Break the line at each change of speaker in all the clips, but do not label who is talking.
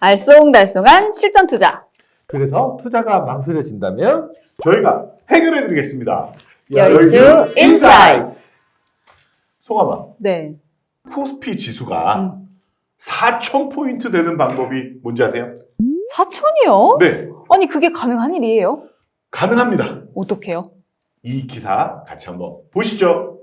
알쏭달쏭한 실전 투자.
그래서 투자가 망설여진다면
저희가 해결해 드리겠습니다.
여의주 인사이트.
송아마,
네.
코스피 지수가 4,000포인트 되는 방법이 뭔지 아세요?
4천이요?
네,
아니, 그게 가능한 일이에요?
가능합니다.
어떻게요?
이 기사 같이 한번 보시죠.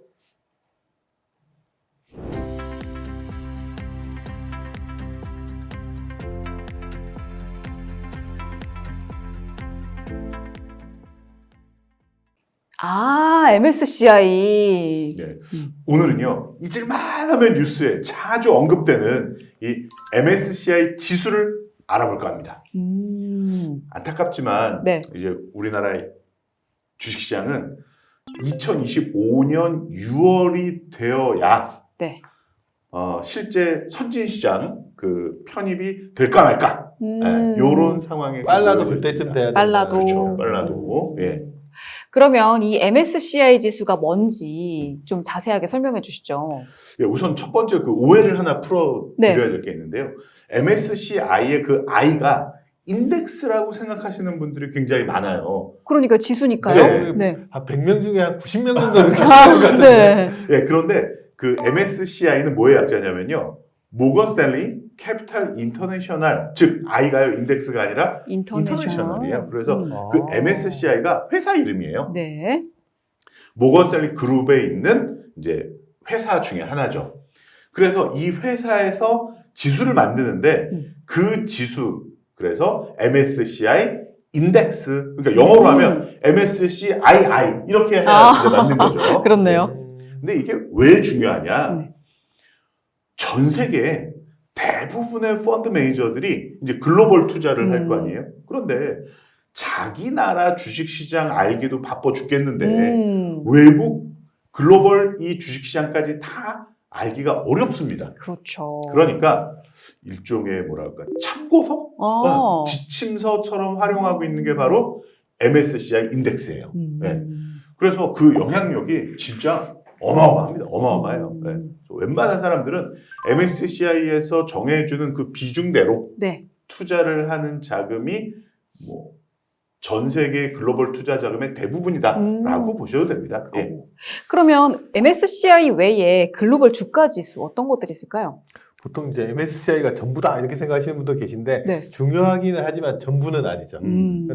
MSCI.
네. 오늘은요, 잊을만하면 뉴스에 자주 언급되는 이 MSCI 지수를 알아볼까 합니다. 안타깝지만
네.
이제 우리나라의 주식시장은 2025년 6월이 되어야
네.
실제 선진시장 그 편입이 될까 말까 이런 상황에
빨라도
놓여
그때쯤
있습니다.
돼야 된다.
빨라도.
그렇죠. 빨라도 예.
그러면 이 MSCI 지수가 뭔지 좀 자세하게 설명해 주시죠.
예, 우선 첫 번째 그 오해를 하나 풀어
네.
드려야 될 게 있는데요. MSCI의 그 I가 인덱스라고 생각하시는 분들이 굉장히 많아요.
그러니까 지수니까요.
네.
한 100명 중에 한 90명 정도 이렇게 생각하는 것 같은데.
네.
예, 그런데 그 MSCI는 뭐의 약자냐면요. 모건 스탠리 캐피탈 인터내셔널, 즉 I가요 인덱스가 아니라 인터내셔널이에요. 그래서 그 MSCI가 회사 이름이에요.
네.
모건 스탠리 그룹에 있는 이제 회사 중에 하나죠. 그래서 이 회사에서 지수를 만드는데 그 지수, 그래서 MSCI 인덱스, 그러니까 영어로 하면 MSCII 이렇게 해야 이제 맞는 거죠.
그렇네요.
근데 이게 왜 중요하냐?
네.
전 세계 대부분의 펀드 매니저들이 이제 글로벌 투자를 할 거 아니에요? 그런데 자기 나라 주식시장 알기도 바빠 죽겠는데 외국 글로벌 이 주식시장까지 다 알기가 어렵습니다.
그렇죠.
그러니까 일종의 뭐랄까 참고서? 지침서처럼 활용하고 있는 게 바로 MSCI 인덱스예요. 네. 그래서 그 영향력이 진짜 어마어마합니다. 어마어마해요. 네. 웬만한 사람들은 MSCI에서 정해주는 그 비중대로
네. 투자를
하는 자금이 뭐 전 세계 글로벌 투자 자금의 대부분이다라고 보셔도 됩니다. 예.
그러면 MSCI 외에 글로벌 주가 지수 어떤 것들이 있을까요?
보통 이제 MSCI가 전부다 이렇게 생각하시는 분도 계신데
네.
중요하기는 하지만 전부는 아니죠.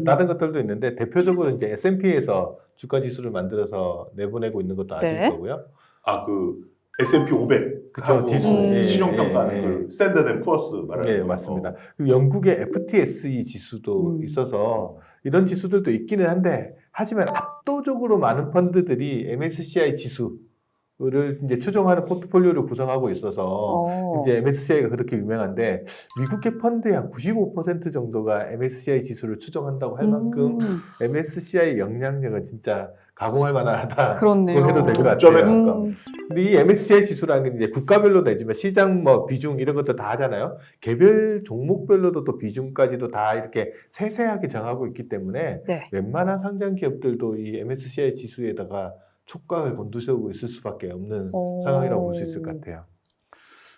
다른 것들도 있는데 대표적으로 이제 S&P에서 주가 지수를 만들어서 내보내고 있는 것도 아실
네.
거고요.
아, 그 S&P 500
그쵸, 지수.
신용평가하는
예.
그 스탠다드 앤 푸어스 말하는
네,
거.
맞습니다. 그리고 영국의 FTSE 지수도 있어서 이런 지수들도 있기는 한데 하지만 압도적으로 많은 펀드들이 MSCI 지수를 이제 추종하는 포트폴리오를 구성하고 있어서 이제 MSCI가 그렇게 유명한데 미국의 펀드의 한 95% 정도가 MSCI 지수를 추종한다고 할 만큼 MSCI 영향력은 진짜 가공할 만하다.
그렇네요.
해도 될 것
독점에
같아요.
가까운.
근데 이 MSCI 지수라는 게 이제 국가별로 내지만 시장 뭐 비중 이런 것도 다 하잖아요. 개별 종목별로도 또 비중까지도 다 이렇게 세세하게 정하고 있기 때문에
네.
웬만한 상장 기업들도 이 MSCI 지수에다가 촉각을 곤두세우고 있을 수밖에 없는 상황이라고 볼 수 있을 것 같아요.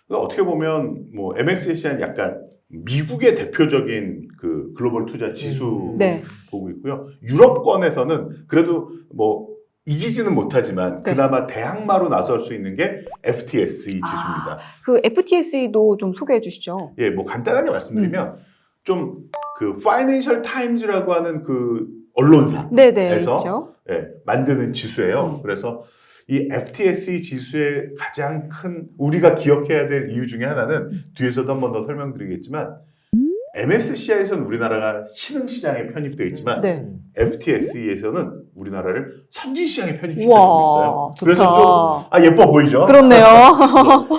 그러니까 어떻게 보면 뭐 MSCI는 약간 미국의 대표적인 그 글로벌 투자 지수
네.
보고 있고요. 유럽권에서는 그래도 뭐 이기지는 못하지만
네.
그나마 대항마로 나설 수 있는 게 FTSE 지수입니다.
그 FTSE도 좀 소개해 주시죠.
예, 뭐 간단하게 말씀드리면 좀 그 파이낸셜 타임즈라고 하는 그 언론사에서
네네. 있죠.
예, 만드는 지수예요. 그래서 이 FTSE 지수의 가장 큰 우리가 기억해야 될 이유 중에 하나는 뒤에서도 한 번 더 설명드리겠지만 MSCI에서는 우리나라가 신흥시장에 편입되어 있지만
네.
FTSE에서는 우리나라를 선진시장에 편입시켜주고
우와,
있어요.
좋다.
그래서 좀 예뻐 보이죠?
그렇네요.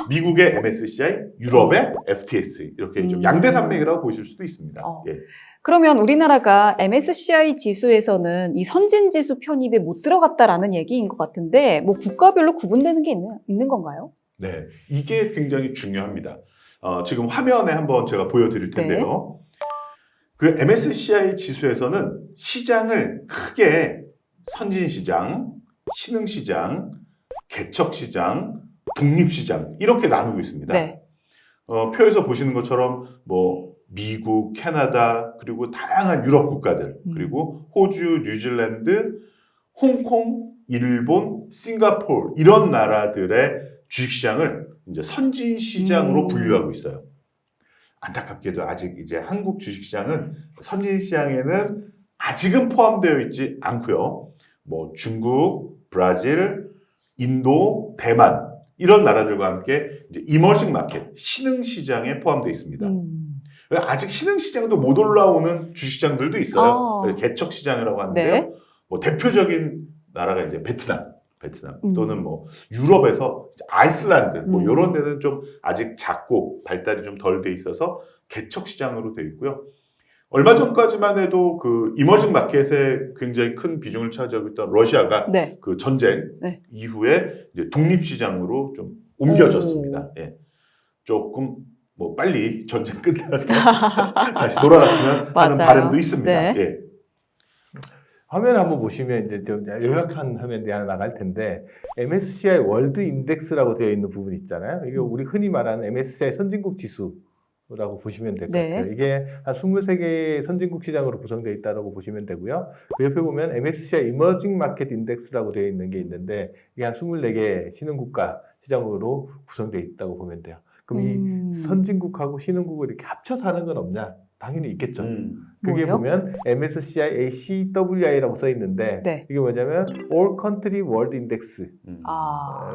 미국의 MSCI, 유럽의 FTSE 이렇게 좀 양대산맥이라고 보실 수도 있습니다. 예.
그러면 우리나라가 MSCI 지수에서는 이 선진지수 편입에 못 들어갔다라는 얘기인 것 같은데 뭐 국가별로 구분되는 게 있는 건가요?
네, 이게 굉장히 중요합니다. 지금 화면에 한번 제가 보여드릴 텐데요. 그 MSCI 지수에서는 시장을 크게 선진시장, 신흥시장, 개척시장, 독립시장 이렇게 나누고 있습니다.
네.
표에서 보시는 것처럼 뭐 미국, 캐나다, 그리고 다양한 유럽 국가들, 그리고 호주, 뉴질랜드, 홍콩, 일본, 싱가포르 이런 나라들의 주식시장을 이제 선진 시장으로 분류하고 있어요. 안타깝게도 아직 이제 한국 주식시장은 선진 시장에는 아직은 포함되어 있지 않고요. 뭐 중국, 브라질, 인도, 대만 이런 나라들과 함께 이제 이머징 마켓, 신흥 시장에 포함되어 있습니다. 아직 신흥 시장도 못 올라오는 주식시장들도 있어요. 개척 시장이라고 하는데요.
네.
뭐 대표적인 나라가 이제 베트남 또는 뭐 유럽에서 아이슬란드 뭐 이런 데는 좀 아직 작고 발달이 좀 덜 돼 있어서 개척 시장으로 돼 있고요. 얼마 전까지만 해도 그 이머징 마켓에 굉장히 큰 비중을 차지하고 있던 러시아가
네.
그 전쟁
네.
이후에 이제 독립 시장으로 좀 옮겨졌습니다. 예. 조금 뭐 빨리 전쟁 끝나서 다시 돌아갔으면 하는
맞아요.
바람도 있습니다.
네.
예.
화면 한번 보시면 이제 좀 요약한 화면이 하나 나갈 텐데 MSCI 월드 인덱스라고 되어 있는 부분 있잖아요. 이게 우리 흔히 말하는 MSCI 선진국 지수라고 보시면 될 것
네.
같아요. 이게 한 23개의 선진국 시장으로 구성되어 있다고 보시면 되고요. 그 옆에 보면 MSCI 이머징 마켓 인덱스라고 되어 있는 게 있는데 이게 한 24개 신흥국가 시장으로 구성되어 있다고 보면 돼요. 그럼 이 선진국하고 신흥국을 이렇게 합쳐서 하는 건 없냐? 당연히 있겠죠. 그게
뭐요?
보면 MSCI ACWI라고 써 있는데
네.
이게 뭐냐면 All Country World Index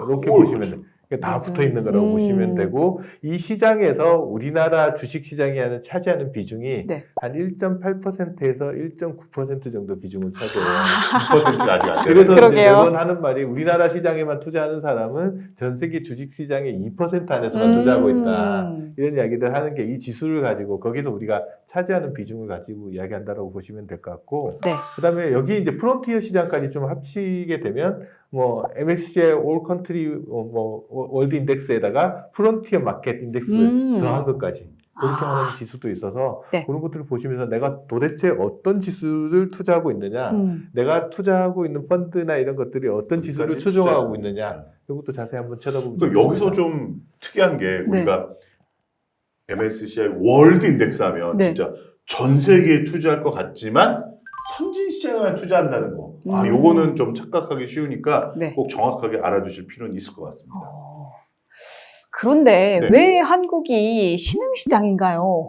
이렇게
All
보시면 돼요. 다 붙어 있는 거라고
음.
보시면 되고 이 시장에서 우리나라 주식 시장이 차지하는 비중이
네.
한 1.8%에서 1.9% 정도 비중을 차지해요.
2%가 아직 안 돼요.
그래서 이제
그러게요.
매번 하는 말이 우리나라 시장에만 투자하는 사람은 전 세계 주식 시장의 2% 안에서만 투자하고 있다. 이런 이야기들 하는 게 이 지수를 가지고 거기서 우리가 차지하는 비중을 가지고 이야기한다라고 보시면 될 것 같고
네.
그다음에 여기 이제 프론티어 시장까지 좀 합치게 되면 뭐 MSCI All Country 뭐 월드 인덱스에다가 프론티어 마켓 인덱스를 더한 것까지 그렇게 하는 지수도 있어서
네.
그런 것들을 보시면서 내가 도대체 어떤 지수를 투자하고 있느냐 내가 투자하고 있는 펀드나 이런 것들이 어떤 지수를 추종하고 있느냐 이것도 자세히 한번 쳐다보면
또 여기서 좀 특이한 게 우리가 MSCI 월드 인덱스 하면
네.
진짜 전 세계에 투자할 것 같지만 선진 시장에만 투자한다는 거. 아, 요거는 좀 착각하기 쉬우니까
네.
꼭 정확하게 알아두실 필요는 있을 것 같습니다.
그런데
네.
왜 한국이 신흥시장인가요?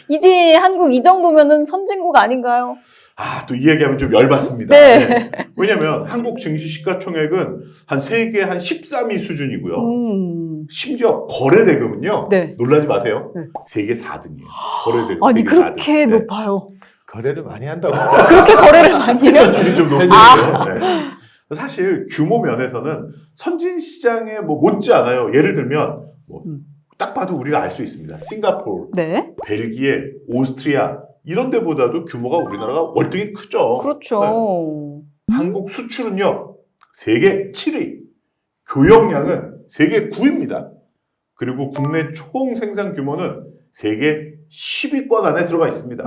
이제 한국 이 정도면은 선진국 아닌가요?
아, 또 이 얘기하면 좀 열받습니다.
네.
네. 왜냐면 한국 증시 시가총액은 한 세계 한 13위 수준이고요. 심지어 거래대금은요.
네.
놀라지 마세요.
네.
세계 4등이에요. 거래대금
아니
세계
그렇게
4등.
높아요.
거래를 많이 한다고.
그렇게 거래를 많이 해요?
회전율이 좀 높아요. 네. 사실 규모 면에서는 선진 시장에 뭐 못지 않아요. 예를 들면 뭐 딱 봐도 우리가 알 수 있습니다. 싱가포르,
네.
벨기에, 오스트리아 이런 데보다도 규모가 우리나라가 월등히 크죠.
그렇죠.
한국 수출은요. 세계 7위. 교역량은 세계 9위입니다. 그리고 국내 총 생산 규모는 세계 10위권 안에 들어가 있습니다.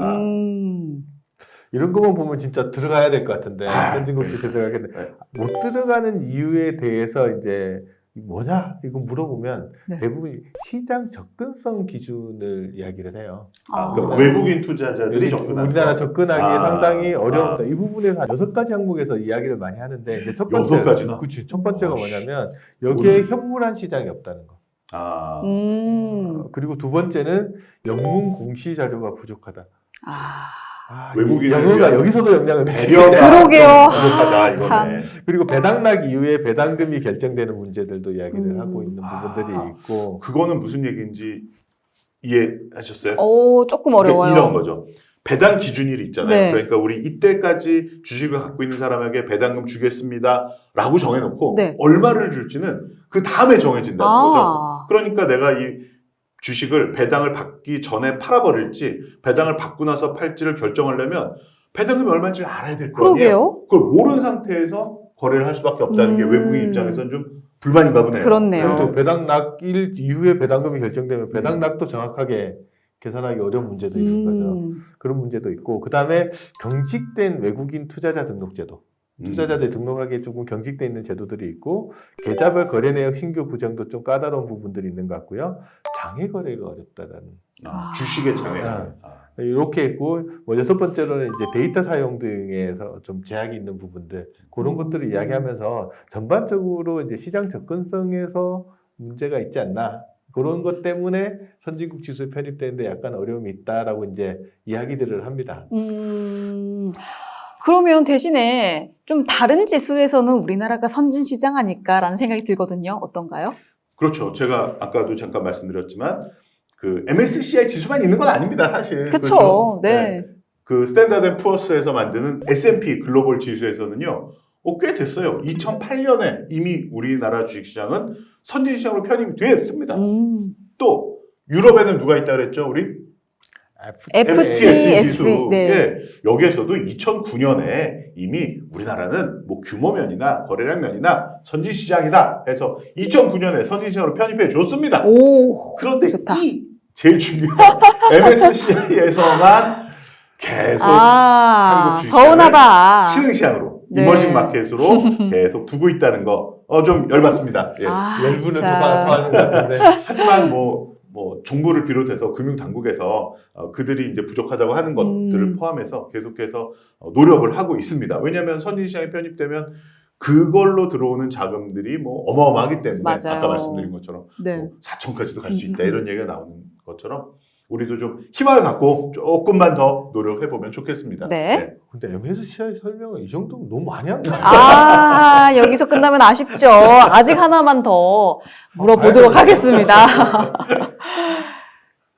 이런 것만 보면 진짜 들어가야 될 것 같은데 선진국 지수에
네.
들어가겠는데 못 들어가는 이유에 대해서 이제 뭐냐 이거 물어보면
네.
대부분 시장 접근성 기준을 이야기를 해요.
그러니까 외국인 투자자들이 접근하는
우리나라 접근하기에
아.
상당히 어려웠다. 이 부분에서 한 6가지 항목에서 이야기를 많이 하는데 이제 첫 번째
6가지나?
그치, 첫 번째가 뭐냐면 여기에 현물한 시장이 없다는 거.
아,
그리고 두 번째는 영문 공시 자료가 부족하다.
외국인을
영어가
위한
여기서도 영향을
배려가
미치네.
그러게요.
부족하다
참.
이거네.
그리고 배당락 이후에 배당금이 결정되는 문제들도 이야기를 하고 있는 부분들이
아.
있고
그거는 무슨 얘기인지 이해하셨어요?
조금
그러니까
어려워요.
이런 거죠. 배당 기준일이 있잖아요.
네.
그러니까 우리 이때까지 주식을 갖고 있는 사람에게 배당금 주겠습니다라고 정해놓고
네.
얼마를 줄지는 그 다음에 정해진다는 거죠. 그러니까 내가 이 주식을 배당을 받기 전에 팔아버릴지 배당을 받고 나서 팔지를 결정하려면 배당금이 얼마인지 알아야 될 거 아니에요.
그러게요.
그걸 모르는 상태에서 거래를 할 수밖에 없다는 게 외국인 입장에서는 좀 불만인가 보네요.
그렇네요.
또 배당락일 이후에 배당금이 결정되면 배당락도 정확하게 계산하기 어려운 문제도 있는 거죠. 그런 문제도 있고 그 다음에 경직된 외국인 투자자 등록제도. 투자자들 등록하기에 조금 경직돼 있는 제도들이 있고 계좌별 거래 내역 신규 구정도 좀 까다로운 부분들이 있는 것 같고요. 장외 거래가 어렵다라는
주식의 장애.
이렇게 있고 뭐 여섯 번째로는 이제 데이터 사용 등에서 좀 제약이 있는 부분들 그런 것들을 이야기하면서 전반적으로 이제 시장 접근성에서 문제가 있지 않나 그런 것 때문에 선진국 지수에 편입되는데 약간 어려움이 있다라고 이제 이야기들을 합니다.
그러면 대신에 좀 다른 지수에서는 우리나라가 선진 시장 아닐까라는 생각이 들거든요. 어떤가요?
그렇죠. 제가 아까도 잠깐 말씀드렸지만 그 MSCI 지수만 있는 건 아닙니다, 사실.
그쵸.
그렇죠?
네.
그 스탠다드 앤 푸어스에서 만드는 S&P 글로벌 지수에서는요. 꽤 됐어요. 2008년에 이미 우리나라 주식시장은 선진시장으로 편입이 됐습니다. 또 유럽에는 누가 있다 그랬죠, 우리? FTSE 지수.
네.
예, 여기에서도 2009년에 이미 우리나라는 뭐 규모면이나 거래량면이나 선진시장이다 해서 2009년에 선진시장으로 편입해 줬습니다.
오,
그런데
좋다.
이 제일 중요한 MSCI에서만 계속 한국 주식시장을
서운하다.
신흥시장으로
네.
이머징 마켓으로 계속 두고 있다는 거 좀 열받습니다. 예.
열분은
참.
토하는 것 같은데
하지만 뭐 정부를 비롯해서 금융당국에서 그들이 이제 부족하다고 하는 것들을 포함해서 계속해서 노력을 하고 있습니다. 왜냐하면 선진시장에 편입되면 그걸로 들어오는 자금들이 뭐 어마어마하기 때문에
맞아요.
아까 말씀드린 것처럼
네.
뭐 4천까지도 갈 수 있다 이런 얘기가 나오는 것처럼 우리도 좀 희망을 갖고 조금만 더 노력해보면 좋겠습니다.
네.
근데 MSCI 설명을 이 정도면 너무 많이 한 거 아니에요?
여기서 끝나면 아쉽죠. 아직 하나만 더 물어보도록 하겠습니다.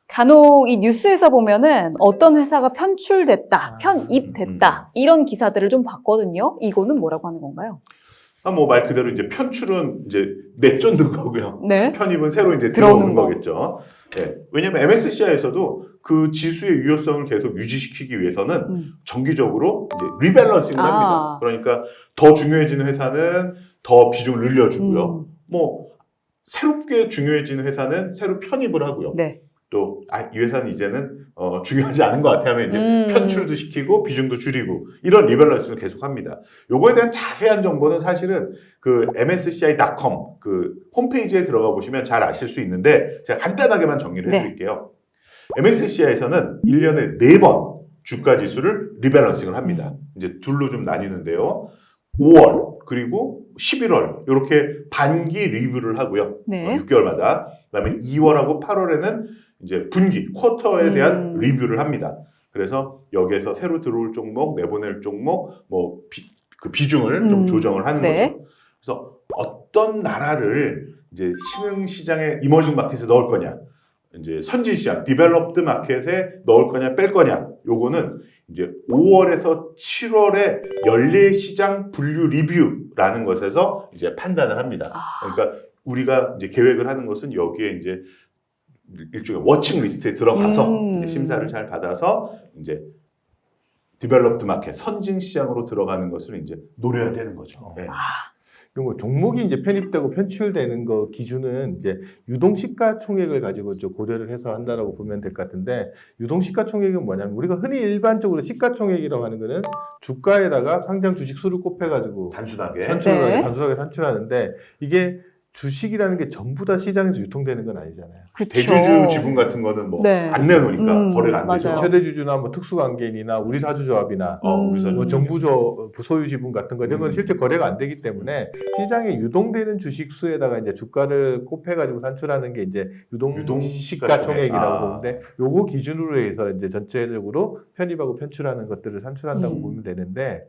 간혹 이 뉴스에서 보면은 어떤 회사가 편출됐다, 편입됐다 이런 기사들을 좀 봤거든요. 이거는 뭐라고 하는 건가요?
뭐 말 그대로 이제 편출은 이제 내쫓는 거고요.
네.
편입은 새로 이제 들어오는 거겠죠. 네. 왜냐하면 MSCI에서도 그 지수의 유효성을 계속 유지시키기 위해서는 정기적으로 이제 리밸런싱을 합니다. 그러니까 더 중요해지는 회사는 더 비중을 늘려주고요. 뭐 새롭게 중요해지는 회사는 새로 편입을 하고요.
네.
또 이 회사는 이제는 중요하지 않은 것 같아 하면 이제 편출도 시키고 비중도 줄이고 이런 리밸런싱을 계속합니다. 요거에 대한 자세한 정보는 사실은 그 MSCI.com 그 홈페이지에 들어가 보시면 잘 아실 수 있는데 제가 간단하게만 정리를 해드릴게요. MSCI에서는 1년에 4번 주가 지수를 리밸런싱을 합니다. 이제 둘로 좀 나뉘는데요. 5월 그리고 11월 이렇게 반기 리뷰를 하고요.
네.
6개월마다. 그다음에 2월하고 8월에는 이제 분기 쿼터에 대한 리뷰를 합니다. 그래서 여기에서 새로 들어올 종목, 내보낼 종목, 뭐 그 비중을 좀 조정을 하는 거죠. 그래서 어떤 나라를 이제 신흥 시장에 이머징 마켓에 넣을 거냐, 이제 선진 시장, 디벨롭드 마켓에 넣을 거냐, 뺄 거냐, 요거는 이제 5월에서 7월에 연례 시장 분류 리뷰라는 것에서 이제 판단을 합니다. 그러니까 우리가 이제 계획을 하는 것은 여기에 이제 일종의 워칭 리스트에 들어가서 이제 심사를 잘 받아서 이제 디벨롭드 마켓, 선진 시장으로 들어가는 것을 이제 노려야 되는 거죠. 네.
뭐 종목이 이제 편입되고 편출되는 거 기준은 이제 유동 시가총액을 가지고 좀 고려를 해서 한다라고 보면 될 것 같은데 유동 시가총액은 뭐냐면 우리가 흔히 일반적으로 시가총액이라고 하는 거는 주가에다가 상장 주식 수를 곱해가지고
단순하게
단순하게 산출하는데 이게 주식이라는 게 전부 다 시장에서 유통되는 건 아니잖아요.
그쵸.
대주주 지분 같은 거는 뭐 안 내놓으니까 거래가 안 되죠.
맞아요.
최대주주나 뭐 특수관계인이나 우리사주조합이나 뭐 정부 소유 지분 같은 거 이런 건 실제 거래가 안 되기 때문에 시장에 유동되는 주식 수에다가 이제 주가를 곱해가지고 산출하는 게 이제 유동 시가총액이라고 보는데 요거 기준으로 해서 이제 전체적으로 편입하고 편출하는 것들을 산출한다고 보면 되는데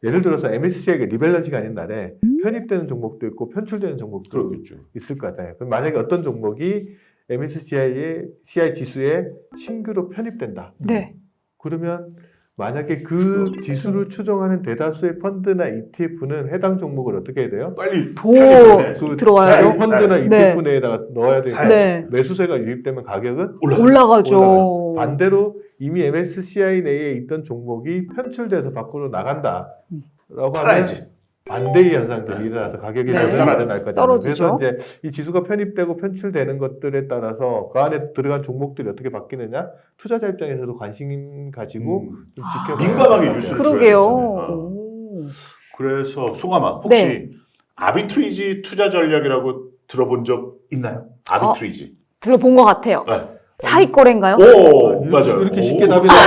예를 들어서 MSCI가 리밸런싱이 아닌 날에 편입되는 종목도 있고 편출되는 종목도
그렇겠죠.
있을 거잖아요. 그럼 만약에 어떤 종목이 MSCI 지수에 신규로 편입된다.
네.
그러면 만약에 그 지수를 추정하는 대다수의 펀드나 ETF는 해당 종목을 어떻게 해야 돼요?
빨리
그 들어와야죠.
펀드나
네.
ETF 내에다가 넣어야 되니까
네.
매수세가 유입되면 가격은
올라가죠.
반대로 이미 MSCI 내에 있던 종목이 편출돼서 밖으로 나간다라고
팔아야지.
하면 반대의 현상들이 일어나서 가격이 일어날 거잖아요.
떨어지죠.
그래서 이제 이 지수가 편입되고 편출되는 것들에 따라서 그 안에 들어간 종목들이 어떻게 바뀌느냐 투자자 입장에서도 관심 가지고 좀 지켜봐야
민감하게
돼요.
뉴스를
그러게요.
줘야 그래서 송아마 혹시 아비트리지 투자 전략이라고 들어본 적 있나요? 아비트리지.
들어본 것 같아요.
네.
차익 거래인가요?
오, 맞아요.
이렇게
오.
쉽게 답이 나와.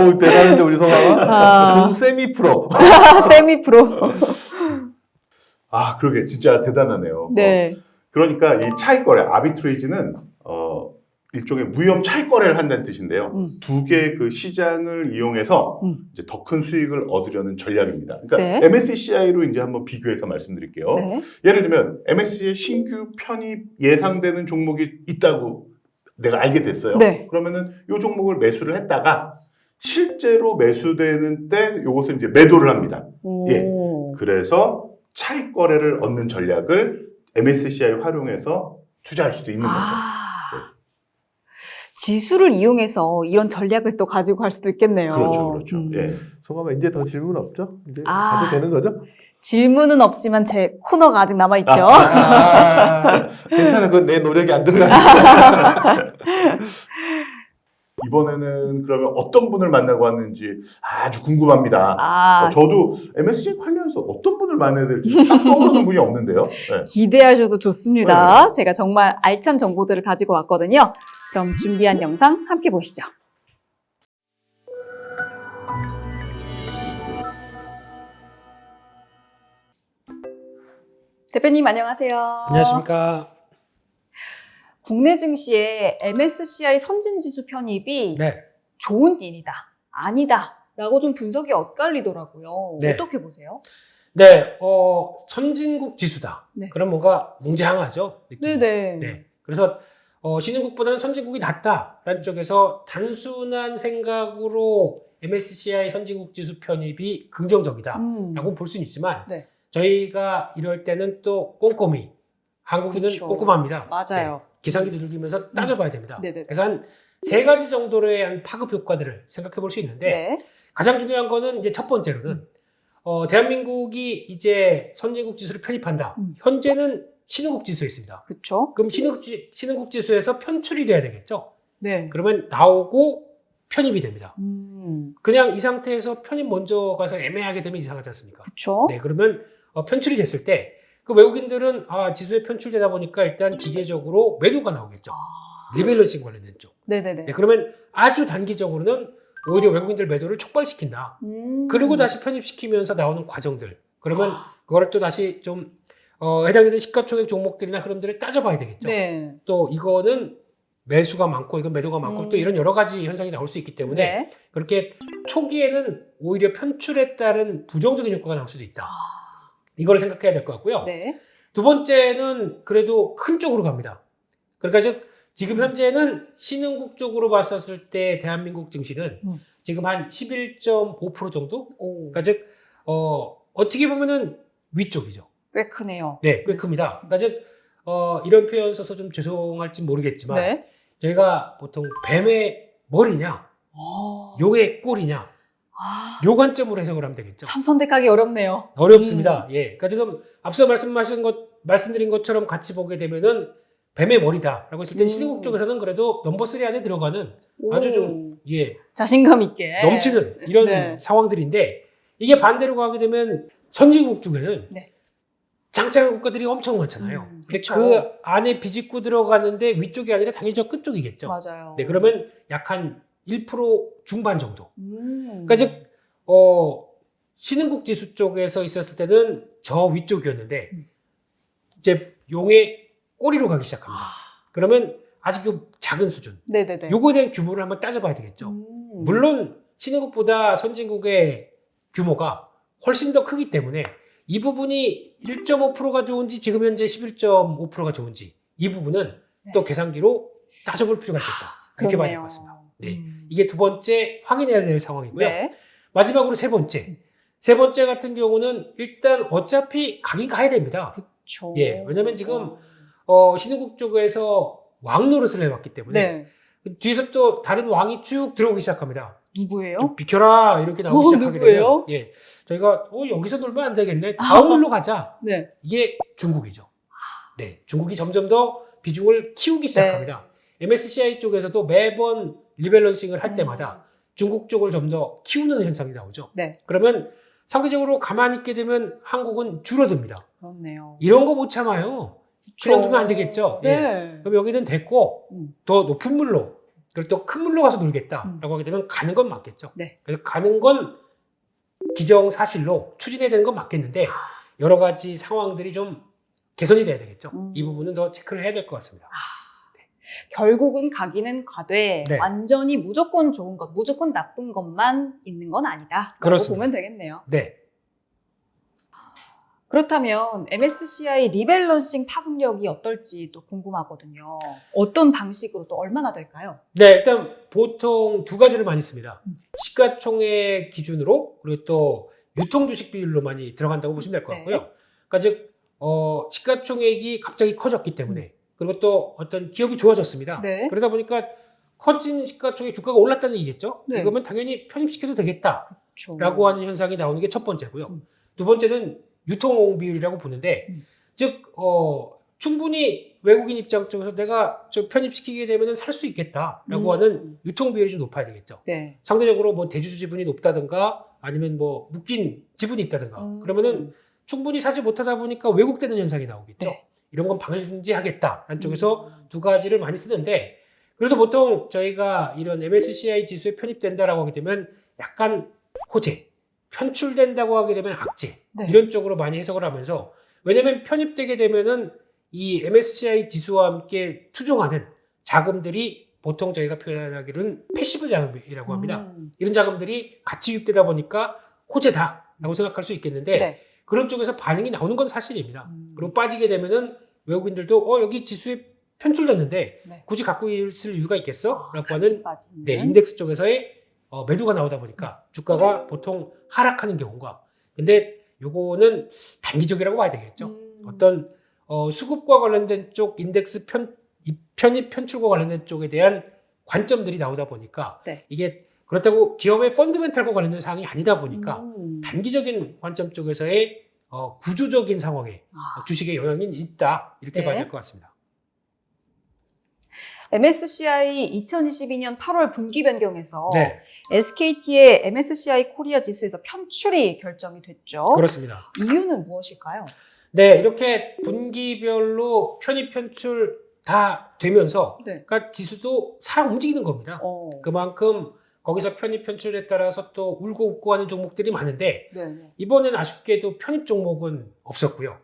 오, 대단한데 우리 성아가. 세미 프로.
세미 프로.
아, 그러게 진짜 대단하네요.
네.
그러니까 이 차익 거래, 아비트레이즈는 일종의 무협 차익 거래를 한다는 뜻인데요. 두 개의 그 시장을 이용해서 이제 더 큰 수익을 얻으려는 전략입니다. 그러니까
네.
MSCI로 이제 한번 비교해서 말씀드릴게요.
네.
예를 들면 MSCI 신규 편입 예상되는 종목이 있다고 내가 알게 됐어요.
네.
그러면은 이 종목을 매수를 했다가 실제로 매수되는 때 요것을 이제 매도를 합니다.
오.
예. 그래서 차익 거래를 얻는 전략을 MSCI 활용해서 투자할 수도 있는 거죠.
지수를 이용해서 이런 전략을 또 가지고 갈 수도 있겠네요.
그렇죠, 그렇죠. 예.
성아가 이제 더 질문 없죠? 이제
아.
가도 되는 거죠?
질문은 없지만 제 코너가 아직 남아있죠.
괜찮아. 그건 내 노력이 안 들어가니까.
이번에는 그러면 어떤 분을 만나고 왔는지 아주 궁금합니다.
아,
저도 MSCI 관련해서 어떤 분을 만나야 될지 딱 떠오르는 분이 없는데요. 네.
기대하셔도 좋습니다. 제가 정말 알찬 정보들을 가지고 왔거든요. 그럼 준비한 영상 함께 보시죠. 대표님 안녕하세요.
안녕하십니까.
국내 증시의 MSCI 선진지수 편입이
네.
좋은 일이다, 아니다 라고 좀 분석이 엇갈리더라고요.
네.
어떻게 보세요?
네, 선진국 지수다.
네.
그럼 뭔가 웅장하죠? 느낌이.
네네.
네. 그래서, 신흥국보다는 선진국이 낫다라는 쪽에서 단순한 생각으로 MSCI 선진국 지수 편입이 긍정적이다. 라고 볼 수는 있지만,
네.
저희가 이럴 때는 또 꼼꼼히, 한국인은
그쵸.
꼼꼼합니다.
맞아요.
네. 기상기 두들기면서 따져봐야 됩니다.
네네네.
그래서 한 3가지 정도의 한 파급 효과들을 생각해 볼 수 있는데,
네.
가장 중요한 거는 이제 첫 번째로는 대한민국이 이제 선진국 지수를 편입한다. 현재는 신흥국 지수에 있습니다.
그렇죠.
그럼 신흥국 지수에서 편출이 돼야 되겠죠.
네.
그러면 나오고 편입이 됩니다.
음.
그냥 이 상태에서 편입 먼저 가서 애매하게 되면 이상하지 않습니까?
그렇죠.
네, 그러면 편출이 됐을 때 그 외국인들은 지수에 편출되다 보니까 일단 기계적으로 매도가 나오겠죠. 리밸런싱 관련된 쪽.
네네네.
네, 그러면 아주 단기적으로는 오히려 외국인들 매도를 촉발시킨다. 그리고 다시 편입시키면서 나오는 과정들. 그러면 그거를 또 다시 좀 해당되는 시가총액 종목들이나 흐름들을 따져봐야 되겠죠.
네.
또 이거는 매수가 많고 이건 매도가 많고 또 이런 여러 가지 현상이 나올 수 있기 때문에
네.
그렇게 초기에는 오히려 편출에 따른 부정적인 효과가 나올 수도 있다. 이걸 생각해야 될 것 같고요.
네.
두 번째는 그래도 큰 쪽으로 갑니다. 그러니까 지금 현재는 신흥국 쪽으로 봤었을 때 대한민국 증시는 지금 한 11.5% 정도?
오,
그러니까 어떻게 보면은 위쪽이죠.
꽤 크네요.
네, 꽤 큽니다. 그러니까 이런 표현 써서 좀 죄송할지 모르겠지만
네.
저희가 보통 뱀의 머리냐, 용의 꼬리냐, 요 관점으로 해석을 하면 되겠죠.
참 선택하기 어렵네요.
어렵습니다. 예. 그러니까 지금 앞서 말씀드린 것처럼 같이 보게 되면은 뱀의 머리다라고 했을 때 신흥국 쪽에서는 그래도 넘버 3 안에 들어가는 아주 좀
자신감 있게
넘치는 이런
네.
상황들인데 이게 반대로 가게 되면 선진국 쪽에는
네.
짱짱한 국가들이 엄청 많잖아요. 근데
그쵸.
그 안에 비집고 들어가는데 위쪽이 아니라 당연히 저 끝쪽이겠죠.
맞아요.
네, 그러면 약 한 1% 중반 정도. 그러니까 신흥국 지수 쪽에서 있었을 때는 저 위쪽이었는데 이제 용의 꼬리로 가기 시작합니다. 그러면 아직 좀 작은 수준.
네네네.
요거에 대한 규모를 한번 따져봐야 되겠죠. 물론 신흥국보다 선진국의 규모가 훨씬 더 크기 때문에 이 부분이 1.5%가 좋은지 지금 현재 11.5%가 좋은지 이 부분은 또 계산기로 따져볼 필요가 있겠다. 그렇게 봐야 될 것 같습니다. 네. 이게 두 번째 확인해야 될 상황이고요.
네.
마지막으로 세 번째. 세 번째 같은 경우는 일단 어차피 가긴 가야 됩니다.
그렇죠.
예. 왜냐면 지금 신흥국 쪽에서 왕 노릇을 해왔기 때문에
네.
뒤에서 또 다른 왕이 쭉 들어오기 시작합니다.
누구예요?
좀 비켜라 이렇게 나오기 시작하게
누구예요?
되면 저희가 여기서 놀면 안 되겠네. 다음으로 가자.
네.
이게 중국이죠. 네, 중국이 점점 더 비중을 키우기 시작합니다. MSCI 쪽에서도 매번 리밸런싱을 할 때마다 중국 쪽을 좀 더 키우는 현상이 나오죠.
네.
그러면 상대적으로 가만히 있게 되면 한국은 줄어듭니다.
그렇네요.
이런 거 못 참아요. 그냥 두면 안 되겠죠. 예.
네.
그럼 여기는 됐고 더 높은 물로 그리고 또 큰 물로 가서 놀겠다라고 하게 되면 가는 건 맞겠죠.
네.
그래서 가는 건 기정사실로 추진해야 되는 건 맞겠는데 여러 가지 상황들이 좀 개선이 돼야 되겠죠. 이 부분은 더 체크를 해야 될 것 같습니다.
결국은 가기는 가되
네.
완전히 무조건 좋은 것, 무조건 나쁜 것만 있는 건 아니다. 라고
그렇습니다.
보면 되겠네요.
네.
그렇다면 MSCI 리밸런싱 파급력이 어떨지 또 궁금하거든요. 어떤 방식으로 또 얼마나 될까요?
네, 일단 보통 두 가지를 많이 씁니다. 시가총액 기준으로 그리고 또 유통주식 비율로 많이 들어간다고 보시면 될 것
네.
같고요. 그러니까 즉 시가총액이 갑자기 커졌기 때문에 그리고 또 어떤 기업이 좋아졌습니다.
네.
그러다 보니까 커진 시가총액 주가가 올랐다는 얘기겠죠.
네.
이거면 당연히 편입시켜도 되겠다라고
그렇죠.
하는 현상이 나오는 게 첫 번째고요. 두 번째는 유통 비율이라고 보는데 즉 충분히 외국인 입장 쪽에서 내가 저 편입시키게 되면 살 수 있겠다라고 하는 유통 비율이 좀 높아야 되겠죠.
네.
상대적으로 뭐 대주주 지분이 높다든가 아니면 뭐 묶인 지분이 있다든가 그러면은 충분히 사지 못하다 보니까 왜곡되는 현상이 나오겠죠.
네.
이런 건 방지하겠다라는 쪽에서 두 가지를 많이 쓰는데 그래도 보통 저희가 이런 MSCI 지수에 편입된다라고 하게 되면 약간 호재, 편출된다고 하게 되면 악재
네.
이런 쪽으로 많이 해석을 하면서 왜냐하면 편입되게 되면은 이 MSCI 지수와 함께 추종하는 자금들이 보통 저희가 표현하기로는 패시브 자금이라고 합니다. 이런 자금들이 같이 유입되다 보니까 호재다라고 생각할 수 있겠는데
네.
그런 쪽에서 반응이 나오는 건 사실입니다. 그리고 빠지게 되면은 외국인들도 여기 지수에 편출됐는데
네.
굳이 갖고 있을 이유가 있겠어? 라고
같이
하는
빠지는.
네, 인덱스 쪽에서의 매도가 나오다 보니까 주가가 보통 하락하는 경우가 근데 요거는 단기적이라고 봐야 되겠죠. 어떤 수급과 관련된 쪽 인덱스 편입 편출과 관련된 쪽에 대한 관점들이 나오다 보니까
네.
이게 그렇다고 기업의 펀드멘탈과 관련된 사항이 아니다 보니까 단기적인 관점 쪽에서의 구조적인 상황에 주식에 영향이 있다 이렇게
네.
봐야 될 것 같습니다.
MSCI 2022년 8월 분기 변경에서
네,
SKT의 MSCI 코리아 지수에서 편출이 결정이 됐죠.
그렇습니다.
이유는 무엇일까요?
네, 이렇게 분기별로 편입 편출 다 되면서
네.
그러니까 지수도 살아 움직이는 겁니다. 그만큼 거기서 편입 편출에 따라서 또 울고 웃고 하는 종목들이 많은데
네.
이번엔 아쉽게도 편입 종목은 없었고요.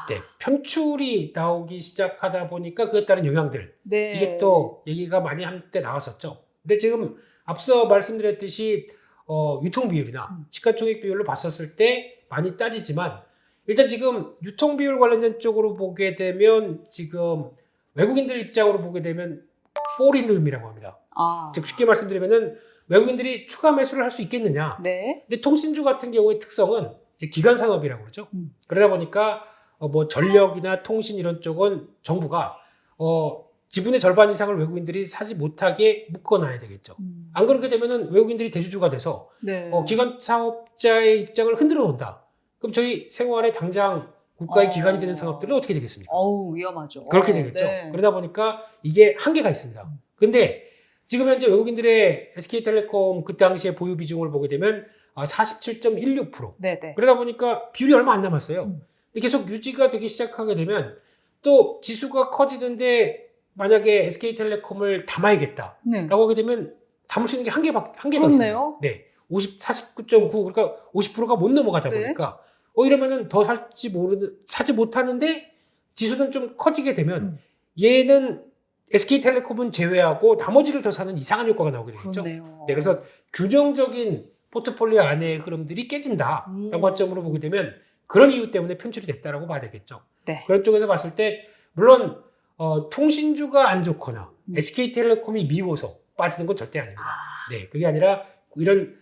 네, 편출이 나오기 시작하다 보니까 그에 따른 영향들
네.
이게 또 얘기가 많이 한때 나왔었죠. 근데 지금 앞서 말씀드렸듯이 유통 비율이나 시가총액 비율로 봤었을 때 많이 따지지만 일단 지금 유통 비율 관련된 쪽으로 보게 되면 지금 외국인들 입장으로 보게 되면 foreign room이라고 합니다. 즉 쉽게 말씀드리면은 외국인들이 추가 매수를 할 수 있겠느냐.
네.
근데 통신주 같은 경우의 특성은 이제 기간 산업이라고 그러죠. 그러다 보니까 뭐 전력이나 통신 이런 쪽은 정부가 지분의 절반 이상을 외국인들이 사지 못하게 묶어놔야 되겠죠. 안 그렇게 되면은 외국인들이 대주주가 돼서
네.
기관 사업자의 입장을 흔들어 놓는다. 그럼 저희 생활에 당장 국가의 기관이 되는 산업들은 어떻게 되겠습니까?
위험하죠.
그렇게 되겠죠.
네.
그러다 보니까 이게 한계가 있습니다. 근데 지금 현재 외국인들의 SK텔레콤 그 당시에 보유 비중을 보게 되면 47.16%.
네, 네.
그러다 보니까 비율이 얼마 안 남았어요. 근데 계속 유지가 되기 시작하게 되면 또 지수가 커지는데 만약에 SK텔레콤을 담아야겠다라고
네.
하게 되면 담을 수 있는 게 한계가
그렇네요.
있습니다. 네. 49.9 그러니까 50%가 못 넘어가다
네.
보니까 이러면은 더 사지 못하는데 지수는 좀 커지게 되면 얘는 SK텔레콤은 제외하고 나머지를 더 사는 이상한 효과가 나오게 되겠죠.
그렇네요.
네, 그래서 균형적인 포트폴리오 안의 흐름들이 깨진다라는 관점으로 보게 되면 그런 이유 때문에 편출이 됐다라고 봐야 되겠죠.
네.
그런 쪽에서 봤을 때 물론 통신주가 안 좋거나 SK텔레콤이 미워서 빠지는 건 절대 아닙니다. 네, 그게 아니라 이런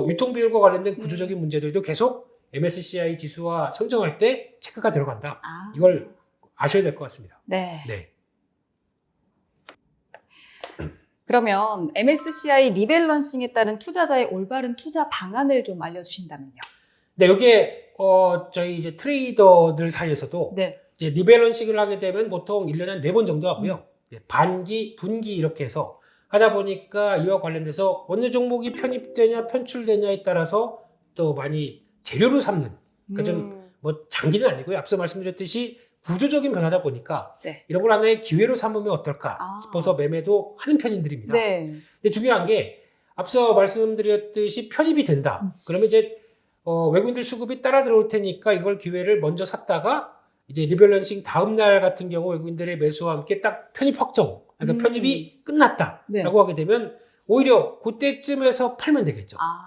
유통 비율과 관련된 구조적인 문제들도 계속 MSCI 지수와 선정할 때 체크가 들어간다. 이걸 아셔야 될 것 같습니다.
네.
네.
그러면 MSCI 리밸런싱에 따른 투자자의 올바른 투자 방안을 좀 알려주신다면요.
네, 이게 저희 이제 트레이더들 사이에서도
네.
이제 리밸런싱을 하게 되면 보통 1년에 한 4번 정도 하고요. 네, 반기, 분기 이렇게 해서 하다 보니까 이와 관련돼서 어느 종목이 편입되냐 편출되냐에 따라서 또 많이 재료로 삼는 그러니까 좀 뭐 장기는 아니고요. 앞서 말씀드렸듯이 구조적인 변화다 보니까
네.
이런 걸 하나의 기회로 삼으면 어떨까
아.
싶어서 매매도 하는 편인들입니다.
네.
근데 중요한 게 앞서 말씀드렸듯이 편입이 된다. 그러면 이제 외국인들 수급이 따라 들어올 테니까 이걸 기회를 먼저 샀다가 이제 리밸런싱 다음 날 같은 경우 외국인들의 매수와 함께 딱 편입 확정, 그러니까 편입이 끝났다라고
네.
하게 되면 오히려 그때쯤에서 팔면 되겠죠.
아.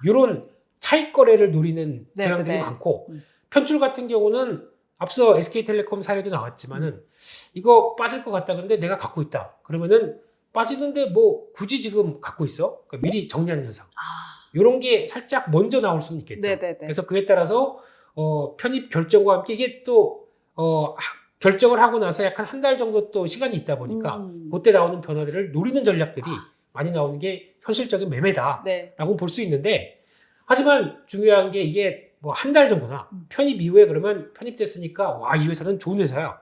이런 차익 거래를 노리는
네,
경향들이
네.
많고
음.
편출 같은 경우는 앞서 SK텔레콤 사례도 나왔지만은 이거 빠질 것 같다 근데 내가 갖고 있다. 그러면은 빠지는데 뭐 굳이 지금 갖고 있어? 그러니까 미리 정리하는 현상.
아.
이런 게 살짝 먼저 나올 수는 있겠죠.
네네네.
그래서 그에 따라서 편입 결정과 함께 이게 또 결정을 하고 나서 약간 한 달 정도 또 시간이 있다 보니까 그때 나오는 변화들을 노리는 전략들이 많이 나오는 게 현실적인 매매다라고
네.
볼 수 있는데 하지만 중요한 게 이게 뭐 한 달 정도나 편입 이후에 그러면 편입됐으니까 와, 이 회사는 좋은 회사야.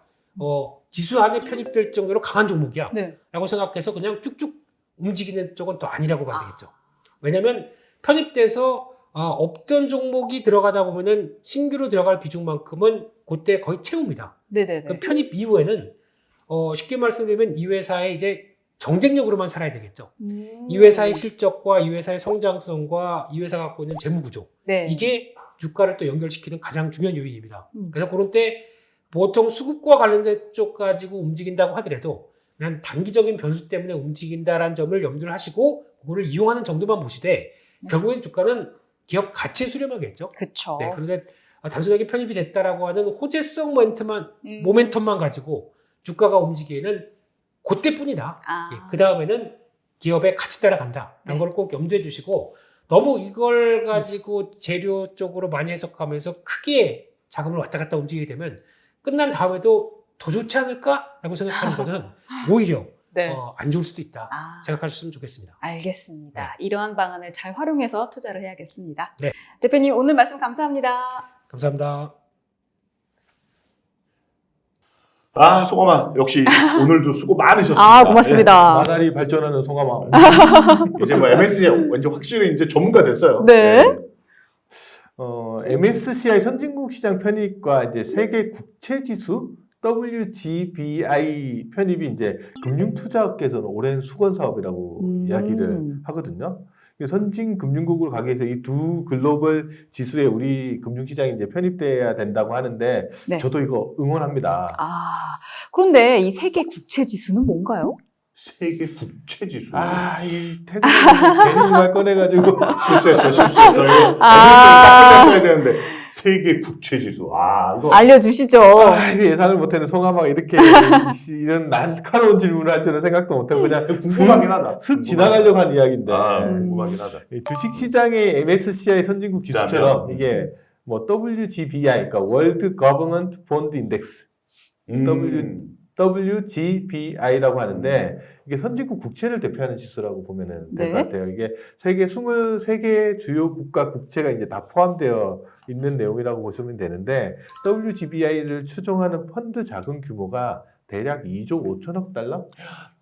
지수 안에 편입될 정도로 강한 종목이야.
네.
라고 생각해서 그냥 쭉쭉 움직이는 쪽은 또 아니라고 봐야 되겠죠. 왜냐면 편입돼서 없던 종목이 들어가다 보면은 신규로 들어갈 비중만큼은 그때 거의 채웁니다.
네네네.
그럼 편입 이후에는 쉽게 말씀드리면 이 회사의 이제 경쟁력으로만 살아야 되겠죠. 이 회사의 실적과 이 회사의 성장성과 이 회사가 갖고 있는 재무 구조
네.
이게 주가를 또 연결시키는 가장 중요한 요인입니다. 그래서 그런 때 보통 수급과 관련된 쪽 가지고 움직인다고 하더라도 그냥 단기적인 변수 때문에 움직인다라는 점을 염두를 하시고 그거를 이용하는 정도만 보시되 결국엔 주가는 기업 가치에 수렴하겠죠.
그쵸.
네, 그런데 단순하게 편입이 됐다라고 하는 호재성 모멘텀만 가지고 주가가 움직이는 그때뿐이다.
아.
예, 그 다음에는 기업의 가치 따라간다라는
네.
걸 꼭 염두에 두시고 너무 이걸 가지고 재료 쪽으로 많이 해석하면서 크게 자금을 왔다 갔다 움직이게 되면 끝난 다음에도 더 좋지 않을까라고 생각하는 것은 오히려
네.
안 좋을 수도 있다
아.
생각하셨으면 좋겠습니다.
알겠습니다. 이러한 방안을 잘 활용해서 투자를 해야겠습니다.
네.
대표님 오늘 말씀 감사합니다.
감사합니다.
송아마 역시 오늘도 수고 많으셨습니다.
아, 고맙습니다.
나날이 발전하는 송아마.
예, 이제 뭐 MSCI 완전 확실히 이제 전문가 됐어요.
네.
MSCI 선진국 시장 편입과 이제 세계 국채 지수 WGBI 편입이 이제 금융투자업계에서는 오랜 수건 사업이라고 이야기를 하거든요. 선진 금융국으로 가기 위해서 이 두 글로벌 지수에 우리 금융시장이 이제 편입돼야 된다고 하는데
네.
저도 이거 응원합니다.
아, 그런데 이 세계 국채 지수는 뭔가요?
세계 국채 지수.
이 태국에 괜히 말 꺼내가지고
실수했어.
아.
했어야 되는데 세계 국채 지수. 이거
알려주시죠.
이거 예상을 못했는데 송아마가 이렇게 이런 날카로운 질문을 할 줄은 생각도 못하고 그냥
궁금하긴 하다.
슥 지나가려고 한 이야기인데
궁금하긴 하다.
주식시장의 MSCI 선진국 지수처럼 이게 뭐 WGBI, 그러니까 World Government Bond Index, WGBI라고 하는데 이게 선진국 국채를 대표하는 지수라고 보면 될 것
네.
같아요. 이게 세계 23개 주요 국가 국채가 이제 다 포함되어 있는 내용이라고 보시면 되는데 WGBI를 추종하는 펀드 자금 규모가 대략 2조 5천억 달러?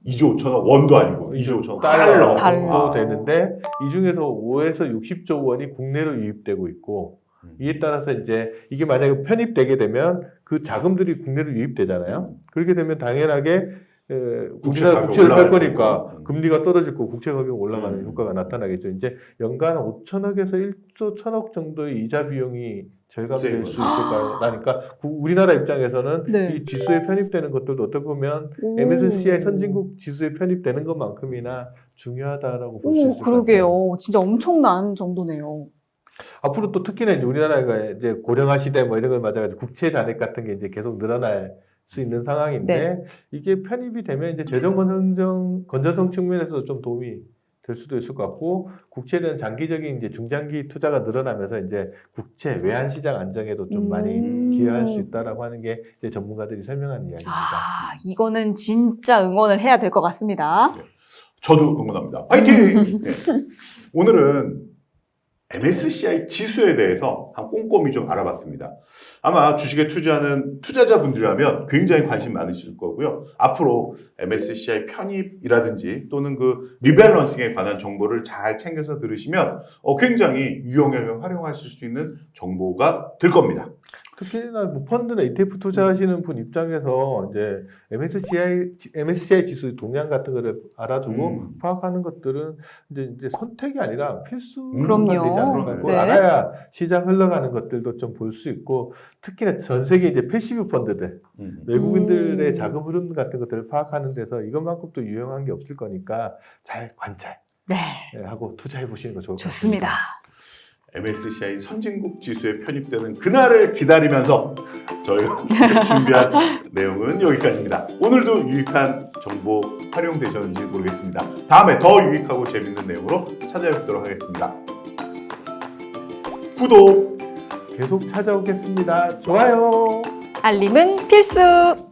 2조 5천억 원도 아니고 2조 5천억
달러
달러.
정도 되는데 이 중에서 5에서 60조 원이 국내로 유입되고 있고 이에 따라서 이제 이게 만약에 편입되게 되면 그 자금들이 국내로 유입되잖아요. 그렇게 되면 당연하게 우리나라 국채를 살 거니까 금리가 떨어질 거고 국채 가격이 올라가는 효과가 나타나겠죠. 이제 연간 5천억에서 1조 1천억 정도의 이자 비용이 절감될 수 있을 거라니까 우리나라 입장에서는
네.
이 지수에 편입되는 것들도 어떻게 보면 MSCI 선진국 지수에 편입되는 것만큼이나 중요하다라고 볼 수 있을 것 같아요.
그러게요. 진짜 엄청난 정도네요.
앞으로 또 특히나 이제 우리나라가 이제 고령화 시대 뭐 이런 걸 맞아가지고 국채 잔액 같은 게 이제 계속 늘어날 수 있는 상황인데 이게 편입이 되면 이제 재정 건전성 측면에서 좀 도움이 될 수도 있을 것 같고 국채에 대한 장기적인 이제 중장기 투자가 늘어나면서 이제 국채 외환 시장 안정에도 좀 많이 기여할 수 있다라고 하는 게 이제 전문가들이 설명하는 이야기입니다.
이거는 진짜 응원을 해야 될 것 같습니다.
저도 응원합니다. 파이팅! 네. 오늘은 MSCI 지수에 대해서 한 꼼꼼히 좀 알아봤습니다. 아마 주식에 투자하는 투자자분들이라면 굉장히 관심 많으실 거고요. 앞으로 MSCI 편입이라든지 또는 그 리밸런싱에 관한 정보를 잘 챙겨서 들으시면 굉장히 유용하게 활용하실 수 있는 정보가 될 겁니다.
특히나 뭐 펀드나 ETF 투자하시는 분 입장에서 이제 MSCI 지수 동향 같은 거를 알아두고 파악하는 것들은 이제 선택이 아니라 필수가
그럼요.
되지 않을까. 그걸
네.
알아야 시장 흘러가는 것들도 좀 볼 수 있고, 특히나 전 세계 이제 패시브 펀드들, 외국인들의 자금 흐름 같은 것들을 파악하는 데서 이것만큼 또 유용한 게 없을 거니까 잘 관찰
네,
하고 투자해 보시는 거 좋을 것
좋습니다.
같습니다.
MSCI 선진국 지수에 편입되는 그날을 기다리면서 저희가 준비한 내용은 여기까지입니다. 오늘도 유익한 정보 활용되셨는지 모르겠습니다. 다음에 더 유익하고 재밌는 내용으로 찾아뵙도록 하겠습니다. 구독!
계속 찾아오겠습니다. 좋아요.
알림은 필수!